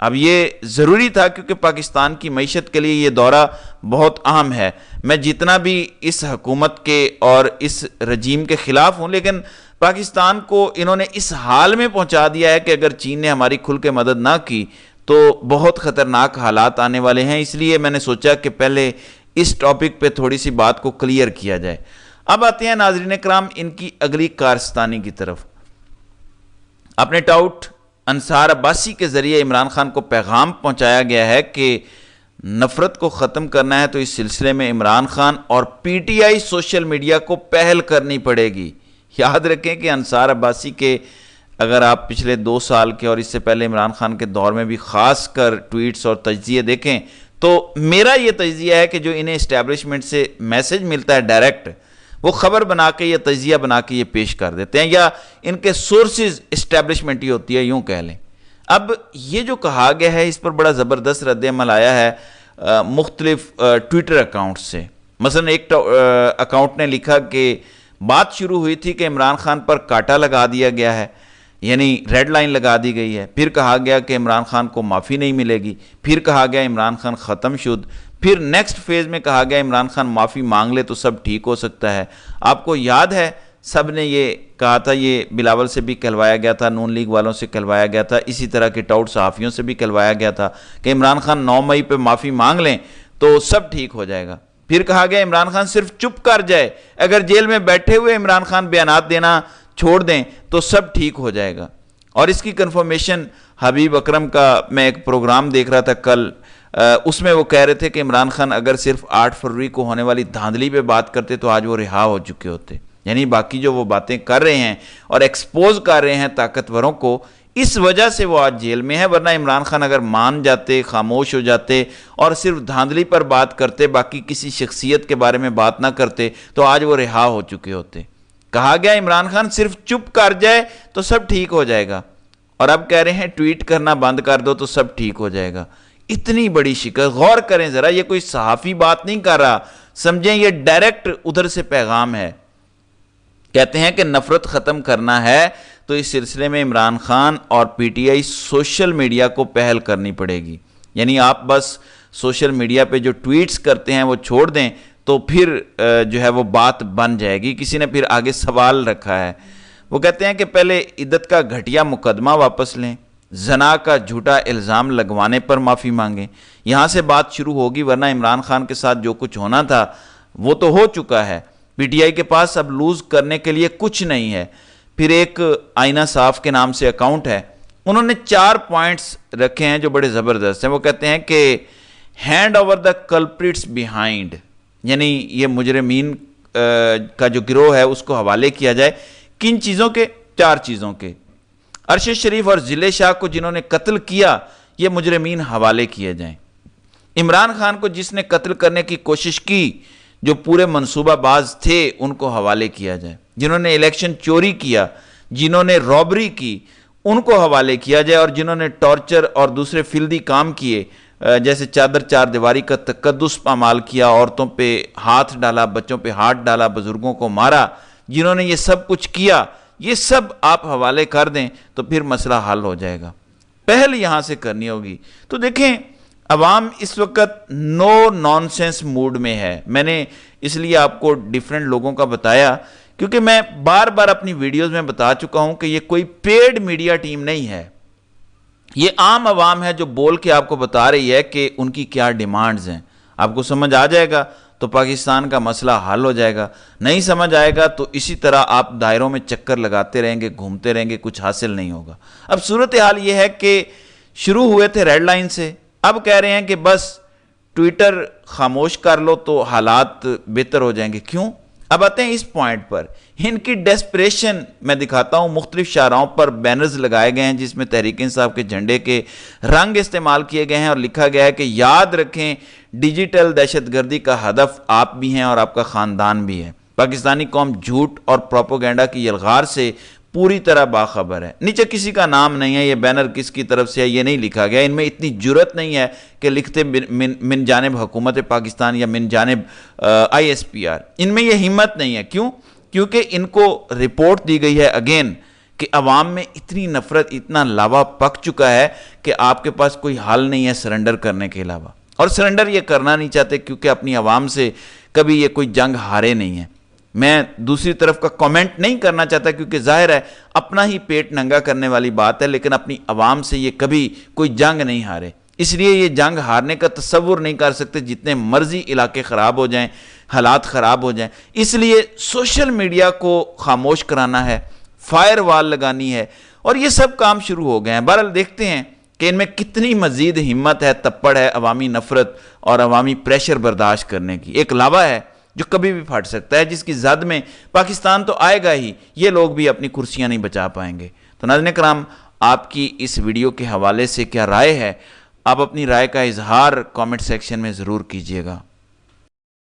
اب یہ ضروری تھا کیونکہ پاکستان کی معیشت کے لیے یہ دورہ بہت اہم ہے. میں جتنا بھی اس حکومت کے اور اس رجیم کے خلاف ہوں، لیکن پاکستان کو انہوں نے اس حال میں پہنچا دیا ہے کہ اگر چین نے ہماری کھل کے مدد نہ کی تو بہت خطرناک حالات آنے والے ہیں. اس لیے میں نے سوچا کہ پہلے اس ٹاپک پہ تھوڑی سی بات کو کلیئر کیا جائے. اب آتے ہیں ناظرین کرام ان کی اگلی کارستانی کی طرف. اپنے ٹاؤٹ انصار عباسی کے ذریعے عمران خان کو پیغام پہنچایا گیا ہے کہ نفرت کو ختم کرنا ہے تو اس سلسلے میں عمران خان اور P T I social media کو پہل کرنی پڑے گی. یاد رکھیں کہ انصار عباسی کے اگر آپ پچھلے 2 سال کے اور اس سے پہلے عمران خان کے دور میں بھی خاص کر ٹویٹس اور تجزیے دیکھیں تو میرا یہ تجزیہ ہے کہ جو انہیں اسٹیبلشمنٹ سے میسج ملتا ہے ڈائریکٹ، وہ خبر بنا کے یا تجزیہ بنا کے یہ پیش کر دیتے ہیں، یا ان کے سورسز اسٹیبلشمنٹ ہی ہوتی ہے، یوں کہہ لیں. اب یہ جو کہا گیا ہے اس پر بڑا زبردست رد عمل آیا ہے مختلف ٹویٹر اکاؤنٹ سے. مثلا ایک اکاؤنٹ نے لکھا کہ بات شروع ہوئی تھی کہ عمران خان پر کاٹا لگا دیا گیا ہے، یعنی ریڈ لائن لگا دی گئی ہے. پھر کہا گیا کہ عمران خان کو معافی نہیں ملے گی. پھر کہا گیا عمران خان ختم شد. پھر نیکسٹ فیز میں کہا گیا عمران خان معافی مانگ لے تو سب ٹھیک ہو سکتا ہے. آپ کو یاد ہے سب نے یہ کہا تھا، یہ بلاول سے بھی کہلوایا گیا تھا، نون لیگ والوں سے کہلوایا گیا تھا، اسی طرح کے ٹاؤٹ صحافیوں سے بھی کہلوایا گیا تھا کہ عمران خان 9 مئی پہ معافی مانگ لیں تو سب ٹھیک ہو جائے گا. پھر کہا گیا عمران خان صرف چپ کر جائے، اگر جیل میں بیٹھے ہوئے عمران خان بیانات دینا چھوڑ دیں تو سب ٹھیک ہو جائے گا. اور اس کی کنفرمیشن حبیب اکرم کا میں ایک پروگرام دیکھ رہا تھا کل، اس میں وہ کہہ رہے تھے کہ عمران خان اگر صرف 8 فروری کو ہونے والی دھاندلی پہ بات کرتے تو آج وہ رہا ہو چکے ہوتے. یعنی باقی جو وہ باتیں کر رہے ہیں اور ایکسپوز کر رہے ہیں طاقتوروں کو، اس وجہ سے وہ آج جیل میں ہے. ورنہ عمران خان اگر مان جاتے، خاموش ہو جاتے اور صرف دھاندلی پر بات کرتے، باقی کسی شخصیت کے بارے میں بات نہ کرتے تو آج وہ رہا ہو چکے ہوتے. کہا گیا عمران خان صرف چپ کر جائے تو سب ٹھیک ہو جائے گا، اور اب کہہ رہے ہیں ٹویٹ کرنا بند کر دو تو سب ٹھیک ہو جائے گا. اتنی بڑی شکست، غور کریں ذرا، یہ کوئی صحافی بات نہیں کر رہا، سمجھیں یہ ڈائریکٹ ادھر سے پیغام ہے. کہتے ہیں کہ نفرت ختم کرنا ہے تو اس سلسلے میں عمران خان اور P T I social media کو پہل کرنی پڑے گی. یعنی آپ بس سوشل میڈیا پہ جو ٹویٹس کرتے ہیں وہ چھوڑ دیں تو پھر جو ہے وہ بات بن جائے گی. کسی نے پھر آگے سوال رکھا ہے، وہ کہتے ہیں کہ پہلے عدت کا گھٹیا مقدمہ واپس لیں، زنا کا جھوٹا الزام لگوانے پر معافی مانگیں، یہاں سے بات شروع ہوگی، ورنہ عمران خان کے ساتھ جو کچھ ہونا تھا وہ تو ہو چکا ہے. پی ٹی آئی کے پاس اب لوز کرنے کے لیے کچھ نہیں ہے. پھر ایک آئینہ صاف کے نام سے اکاؤنٹ ہے، انہوں نے 4 پوائنٹس رکھے ہیں جو بڑے زبردست ہیں. وہ کہتے ہیں کہ hand over the culprits behind, یعنی یہ مجرمین کا جو گروہ ہے اس کو حوالے کیا جائے. کن چیزوں کے؟ 4 چیزوں کے. ارشد شریف اور ضلع شاہ کو جنہوں نے قتل کیا یہ مجرمین حوالے کیے جائیں. عمران خان کو جس نے قتل کرنے کی کوشش کی، جو پورے منصوبہ باز تھے، ان کو حوالے کیا جائے. جنہوں نے الیکشن چوری کیا، جنہوں نے رابری کی، ان کو حوالے کیا جائے. اور جنہوں نے ٹارچر اور دوسرے فلدی کام کیے، جیسے چادر 4 دیواری کا تقدس پامال کیا، عورتوں پہ ہاتھ ڈالا، بچوں پہ ہاتھ ڈالا، بزرگوں کو مارا، جنہوں نے یہ سب کچھ کیا، یہ سب آپ حوالے کر دیں تو پھر مسئلہ حل ہو جائے گا. پہل یہاں سے کرنی ہوگی. تو دیکھیں عوام اس وقت نو نانسنس موڈ میں ہے. میں نے اس لیے آپ کو ڈیفرنٹ لوگوں کا بتایا کیونکہ میں بار بار اپنی ویڈیوز میں بتا چکا ہوں کہ یہ کوئی پیڈ میڈیا ٹیم نہیں ہے. یہ عام عوام ہے جو بول کے آپ کو بتا رہی ہے کہ ان کی کیا ڈیمانڈز ہیں. آپ کو سمجھ آ جائے گا تو پاکستان کا مسئلہ حل ہو جائے گا. نہیں سمجھ آئے گا تو اسی طرح آپ دائروں میں چکر لگاتے رہیں گے، گھومتے رہیں گے، کچھ حاصل نہیں ہوگا. اب صورتحال یہ ہے کہ شروع ہوئے تھے ریڈ لائن سے، اب کہہ رہے ہیں کہ بس ٹویٹر خاموش کر لو تو حالات بہتر ہو جائیں گے. کیوں؟ اب آتے ہیں اس پوائنٹ پر. ان کی ڈیسپریشن میں دکھاتا ہوں. مختلف شاہراہوں پر بینرز لگائے گئے ہیں جس میں تحریک انصاف کے جھنڈے کے رنگ استعمال کیے گئے ہیں اور لکھا گیا ہے کہ یاد رکھیں ڈیجیٹل دہشت گردی کا ہدف آپ بھی ہیں اور آپ کا خاندان بھی ہے. پاکستانی قوم جھوٹ اور پروپیگنڈا کی یلغار سے پوری طرح باخبر ہے. نیچے کسی کا نام نہیں ہے، یہ بینر کس کی طرف سے ہے یہ نہیں لکھا گیا. ان میں اتنی جرت نہیں ہے کہ لکھتے من جانب حکومت پاکستان یا من جانب ISPR. ان میں یہ ہمت نہیں ہے. کیوں؟ کیونکہ ان کو رپورٹ دی گئی ہے اگین کہ عوام میں اتنی نفرت، اتنا لاوا پک چکا ہے کہ آپ کے پاس کوئی حل نہیں ہے سرنڈر کرنے کے علاوہ، اور سرنڈر یہ کرنا نہیں چاہتے کیونکہ اپنی عوام سے کبھی یہ کوئی جنگ ہارے نہیں ہیں۔ میں دوسری طرف کا کامنٹ نہیں کرنا چاہتا کیونکہ ظاہر ہے اپنا ہی پیٹ ننگا کرنے والی بات ہے، لیکن اپنی عوام سے یہ کبھی کوئی جنگ نہیں ہارے، اس لیے یہ جنگ ہارنے کا تصور نہیں کر سکتے، جتنے مرضی علاقے خراب ہو جائیں، حالات خراب ہو جائیں۔ اس لیے سوشل میڈیا کو خاموش کرانا ہے، فائر وال لگانی ہے، اور یہ سب کام شروع ہو گئے ہیں۔ بہرحال دیکھتے ہیں کہ ان میں کتنی مزید ہمت ہے، تپڑ ہے عوامی نفرت اور عوامی پریشر برداشت کرنے کی۔ ایک لاوا ہے جو کبھی بھی پھٹ سکتا ہے، جس کی زد میں پاکستان تو آئے گا ہی، یہ لوگ بھی اپنی کرسیاں نہیں بچا پائیں گے۔ تو ناظرین کرام، آپ کی اس ویڈیو کے حوالے سے کیا رائے ہے؟ آپ اپنی رائے کا اظہار کامنٹ سیکشن میں ضرور کیجیے گا۔